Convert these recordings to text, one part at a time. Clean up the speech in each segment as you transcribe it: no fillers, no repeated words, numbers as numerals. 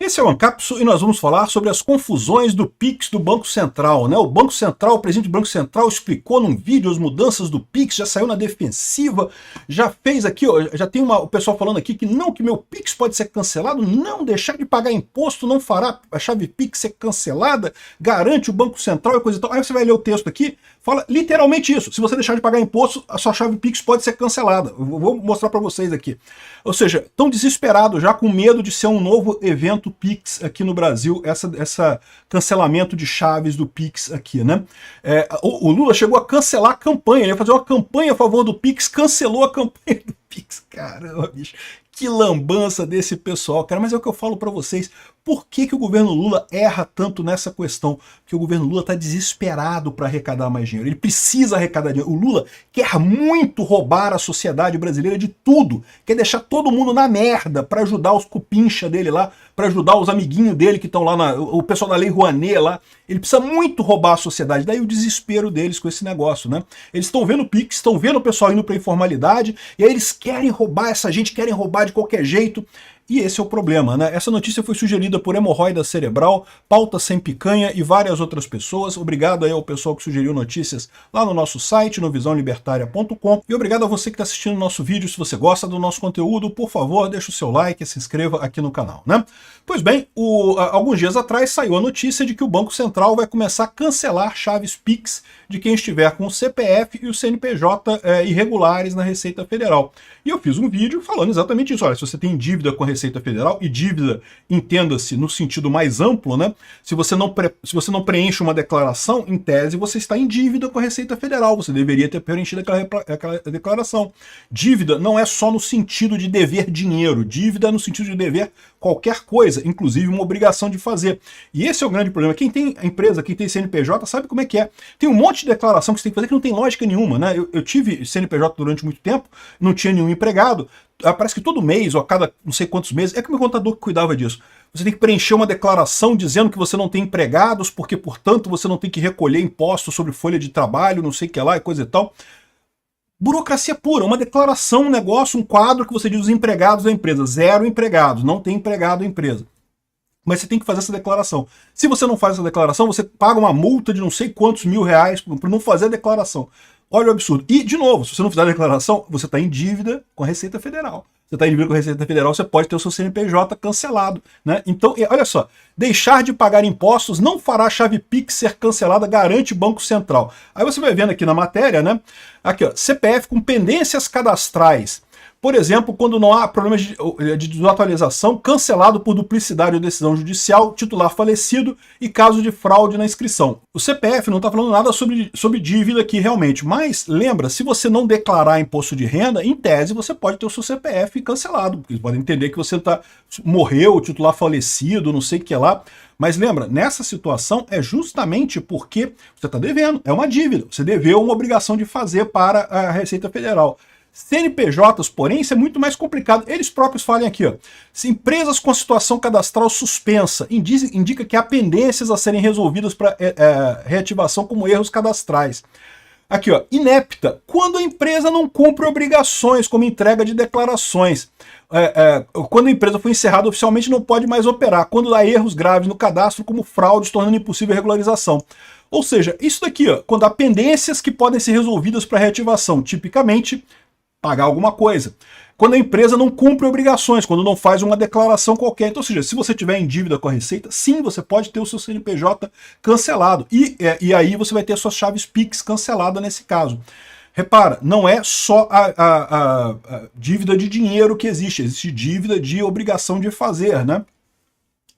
Esse é o Ancapsu e nós vamos falar sobre as confusões do Pix do Banco Central, né? O Banco Central, o presidente do Banco Central explicou num vídeo as mudanças do Pix, já saiu na defensiva, já fez aqui, ó, já tem o pessoal falando aqui que não, que meu Pix pode ser cancelado, não, deixar de pagar imposto não fará a chave Pix ser cancelada, garante o Banco Central e coisa e tal. Aí você vai ler o texto aqui, fala literalmente isso, se você deixar de pagar imposto, a sua chave Pix pode ser cancelada. Eu vou mostrar para vocês aqui. Ou seja, estão desesperados já com medo de ser um novo evento Pix aqui no Brasil, essa cancelamento de chaves do Pix aqui, né? O Lula chegou a cancelar a campanha, ele ia fazer uma campanha a favor do Pix, cancelou a campanha do Pix. Caramba, bicho, que lambança desse pessoal, cara. Mas é o que eu falo para vocês, por que o governo Lula erra tanto nessa questão? Porque o governo Lula está desesperado para arrecadar mais dinheiro, ele precisa arrecadar dinheiro. O Lula quer muito roubar a sociedade brasileira de tudo, quer deixar todo mundo na merda para ajudar os cupincha dele lá, para ajudar os amiguinhos dele que estão lá, o pessoal da Lei Rouanet lá. Ele precisa muito roubar a sociedade, daí o desespero deles com esse negócio, né? Eles estão vendo o Pix, estão vendo o pessoal indo para informalidade, e aí eles querem roubar essa gente, querem roubar de qualquer jeito. E esse é o problema, né? Essa notícia foi sugerida por Hemorroida Cerebral, Pauta Sem Picanha e várias outras pessoas. Obrigado aí ao pessoal que sugeriu notícias lá no nosso site, no visãolibertaria.com. E obrigado a você que está assistindo o nosso vídeo. Se você gosta do nosso conteúdo, por favor, deixa o seu like e se inscreva aqui no canal, né? Pois bem, alguns dias atrás saiu a notícia de que o Banco Central vai começar a cancelar chaves Pix de quem estiver com o CPF e o CNPJ irregulares na Receita Federal. E eu fiz um vídeo falando exatamente isso. Olha, se você tem dívida com a Receita Federal, e dívida, entenda-se no sentido mais amplo, né? Se você não preenche uma declaração, em tese você está em dívida com a Receita Federal, você deveria ter preenchido aquela declaração. Dívida não é só no sentido de dever dinheiro, dívida é no sentido de dever qualquer coisa, inclusive uma obrigação de fazer. E esse é o grande problema. Quem tem empresa, quem tem CNPJ, sabe como é que é. Tem um monte de declaração que você tem que fazer que não tem lógica nenhuma, né? Eu tive CNPJ durante muito tempo, não tinha nenhum empregado, parece que todo mês, ou a cada não sei quantos meses, é que o meu contador que cuidava disso. Você tem que preencher uma declaração dizendo que você não tem empregados, porque, portanto, você não tem que recolher impostos sobre folha de trabalho, não sei o que lá e coisa e tal. Burocracia pura, uma declaração, um negócio, um quadro que você diz os empregados da empresa. 0 empregados, não tem empregado na empresa. Mas você tem que fazer essa declaração. Se você não faz essa declaração, você paga uma multa de não sei quantos R$1.000 por não fazer a declaração. Olha o absurdo. E, de novo, se você não fizer a declaração, você está em dívida com a Receita Federal. Você está em dívida com a Receita Federal, você pode ter o seu CNPJ cancelado, né? Então, olha só, deixar de pagar impostos não fará a chave Pix ser cancelada, garante o Banco Central. Aí você vai vendo aqui na matéria, né? Aqui, ó, CPF com pendências cadastrais. Por exemplo, quando não há problemas de desatualização, cancelado por duplicidade ou decisão judicial, titular falecido e caso de fraude na inscrição. O CPF não está falando nada sobre dívida aqui realmente, mas lembra, se você não declarar imposto de renda, em tese você pode ter o seu CPF cancelado, porque eles podem entender que você morreu, o titular falecido, não sei o que lá. Mas lembra, nessa situação é justamente porque você está devendo, é uma dívida, você deveu uma obrigação de fazer para a Receita Federal. CNPJs, porém, isso é muito mais complicado. Eles próprios falam aqui, ó, se empresas com situação cadastral suspensa, indica que há pendências a serem resolvidas para reativação como erros cadastrais. Aqui, ó, inepta, quando a empresa não cumpre obrigações, como entrega de declarações. Quando a empresa foi encerrada oficialmente, não pode mais operar. Quando há erros graves no cadastro, como fraudes, tornando impossível a regularização. Ou seja, isso daqui, ó, quando há pendências que podem ser resolvidas para reativação, tipicamente pagar alguma coisa. Quando a empresa não cumpre obrigações, quando não faz uma declaração qualquer. Então, ou seja, se você tiver em dívida com a Receita, sim, você pode ter o seu CNPJ cancelado. E aí você vai ter as suas chaves Pix cancelada nesse caso. Repara, não é só a dívida de dinheiro que existe dívida de obrigação de fazer, né?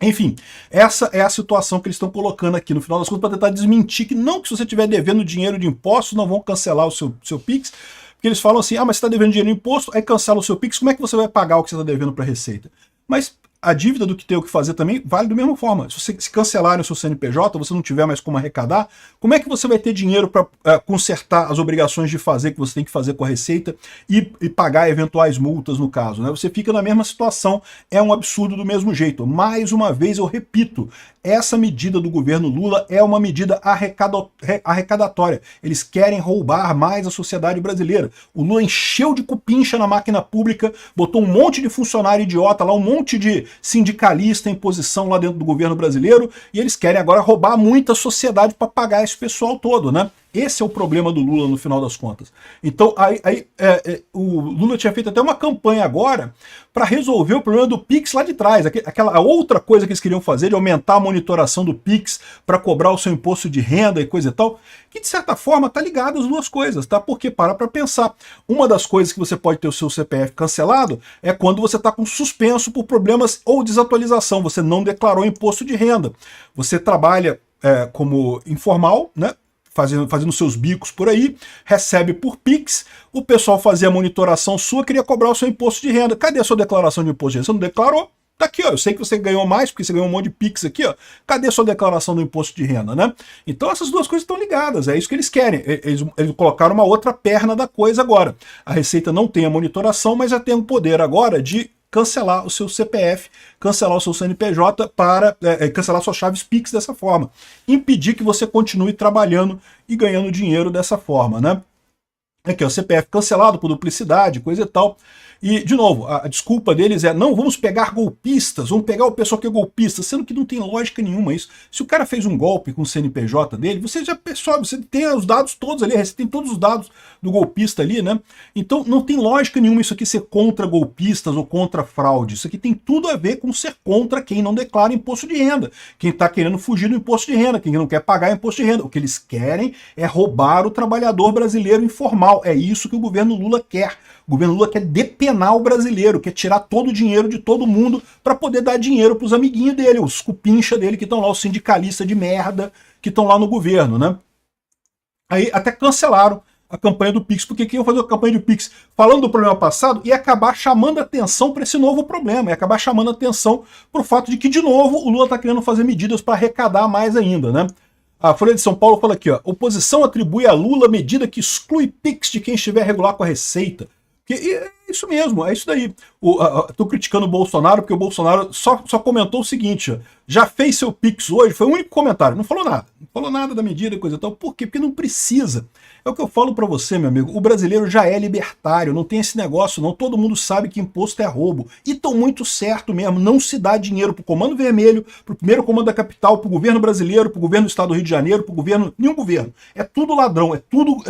Enfim, essa é a situação que eles estão colocando aqui, no final das contas, para tentar desmentir que não, que se você estiver devendo dinheiro de impostos, não vão cancelar o seu Pix, porque eles falam assim, mas você está devendo dinheiro de imposto, aí cancela o seu Pix, como é que você vai pagar o que você está devendo para a Receita? Mas a dívida do que tem o que fazer também vale da mesma forma. Se cancelarem o seu CNPJ, você não tiver mais como arrecadar, como é que você vai ter dinheiro para consertar as obrigações de fazer que você tem que fazer com a Receita e pagar eventuais multas no caso, né? Você fica na mesma situação, é um absurdo do mesmo jeito. Mais uma vez eu repito, essa medida do governo Lula é uma medida arrecadatória. Eles querem roubar mais a sociedade brasileira. O Lula encheu de cupincha na máquina pública, botou um monte de funcionário idiota lá, um monte de sindicalista em posição lá dentro do governo brasileiro, e eles querem agora roubar muita sociedade para pagar esse pessoal todo, né? Esse é o problema do Lula no final das contas. Então, o Lula tinha feito até uma campanha agora para resolver o problema do Pix lá de trás. Aquela outra coisa que eles queriam fazer, de aumentar a monitoração do Pix para cobrar o seu imposto de renda e coisa e tal, que de certa forma tá ligado as duas coisas, tá? Porque para pensar. Uma das coisas que você pode ter o seu CPF cancelado é quando você está com suspenso por problemas ou desatualização, você não declarou imposto de renda. Você trabalha como informal, né? Fazendo seus bicos por aí, recebe por Pix, o pessoal fazia a monitoração sua, queria cobrar o seu imposto de renda. Cadê a sua declaração de imposto de renda? Você não declarou? Tá aqui, ó. Eu sei que você ganhou mais, porque você ganhou um monte de Pix aqui, ó. Cadê a sua declaração do imposto de renda, né? Então essas duas coisas estão ligadas, é isso que eles querem. Eles colocaram uma outra perna da coisa agora. A Receita não tem a monitoração, mas já tem o poder agora de cancelar o seu CPF, cancelar o seu CNPJ para cancelar suas chaves Pix dessa forma. Impedir que você continue trabalhando e ganhando dinheiro dessa forma, né? Aqui, ó, CPF cancelado por duplicidade, coisa e tal. E, de novo, a desculpa deles é, não, vamos pegar golpistas, vamos pegar o pessoal que é golpista, sendo que não tem lógica nenhuma isso. Se o cara fez um golpe com o CNPJ dele, você já percebe, você tem os dados todos ali, você tem todos os dados do golpista ali, né? Então não tem lógica nenhuma isso aqui ser contra golpistas ou contra fraude. Isso aqui tem tudo a ver com ser contra quem não declara imposto de renda, quem está querendo fugir do imposto de renda, quem não quer pagar imposto de renda. O que eles querem é roubar o trabalhador brasileiro informal. É isso que o governo Lula quer. O governo Lula quer depenar o brasileiro, quer tirar todo o dinheiro de todo mundo para poder dar dinheiro para os amiguinhos dele, os cupincha dele que estão lá, os sindicalistas de merda que estão lá no governo, né? Aí até cancelaram a campanha do Pix, porque quem ia fazer a campanha do Pix falando do problema passado ia acabar chamando atenção para esse novo problema, ia acabar chamando atenção para o fato de que, de novo, o Lula está querendo fazer medidas para arrecadar mais ainda, né? A Folha de São Paulo fala aqui, ó, oposição atribui a Lula medida que exclui Pix de quem estiver regular com a Receita. É isso mesmo, é isso daí. Tô criticando o Bolsonaro porque o Bolsonaro só comentou o seguinte, ó, já fez seu Pix hoje, foi o único comentário, não falou nada da medida e coisa e tal. Por quê? Porque não precisa. É o que eu falo pra você, meu amigo, o brasileiro já é libertário, não tem esse negócio não, todo mundo sabe que imposto é roubo. E tão muito certo mesmo, não se dá dinheiro pro Comando Vermelho, pro primeiro comando da capital, pro governo brasileiro, pro governo do estado do Rio de Janeiro, pro governo, nenhum governo. É tudo ladrão, é tudo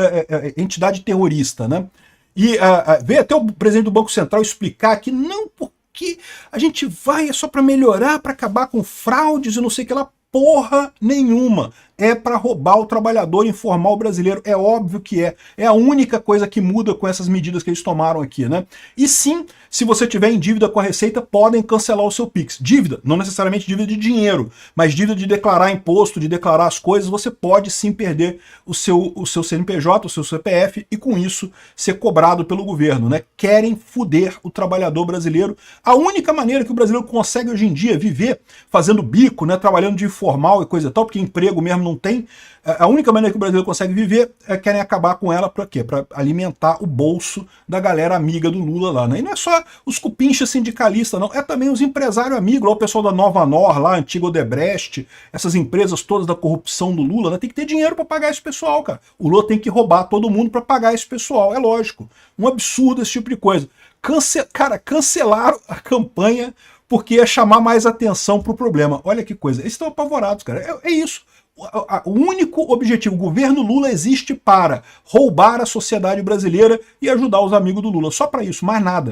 entidade terrorista, né? E veio até o presidente do Banco Central explicar que não, porque a gente vai é só para melhorar, para acabar com fraudes e não sei o que lá, porra nenhuma. É para roubar o trabalhador informal brasileiro, é óbvio que é. É a única coisa que muda com essas medidas que eles tomaram aqui, né? E sim, se você tiver em dívida com a Receita, podem cancelar o seu Pix. Dívida, não necessariamente dívida de dinheiro, mas dívida de declarar imposto, de declarar as coisas, você pode sim perder o seu CNPJ, o seu CPF, e com isso ser cobrado pelo governo, né? Querem fuder o trabalhador brasileiro. A única maneira que o brasileiro consegue hoje em dia viver fazendo bico, né? Trabalhando de informal e coisa e tal, porque emprego mesmo não tem, a única maneira que o brasileiro consegue viver é querem acabar com ela para quê? Para alimentar o bolso da galera amiga do Lula lá, né? E não é só os cupinchas sindicalistas, não, é também os empresários amigos, lá o pessoal da Nova Nor, lá, antiga Odebrecht, essas empresas todas da corrupção do Lula, né? Tem que ter dinheiro para pagar esse pessoal, cara. O Lula tem que roubar todo mundo para pagar esse pessoal, é lógico. Um absurdo esse tipo de coisa. Cara, cancelaram a campanha porque ia chamar mais atenção para o problema. Olha que coisa, eles estão apavorados, cara. É isso. O único objetivo, o governo Lula existe para roubar a sociedade brasileira e ajudar os amigos do Lula. Só para isso, mais nada.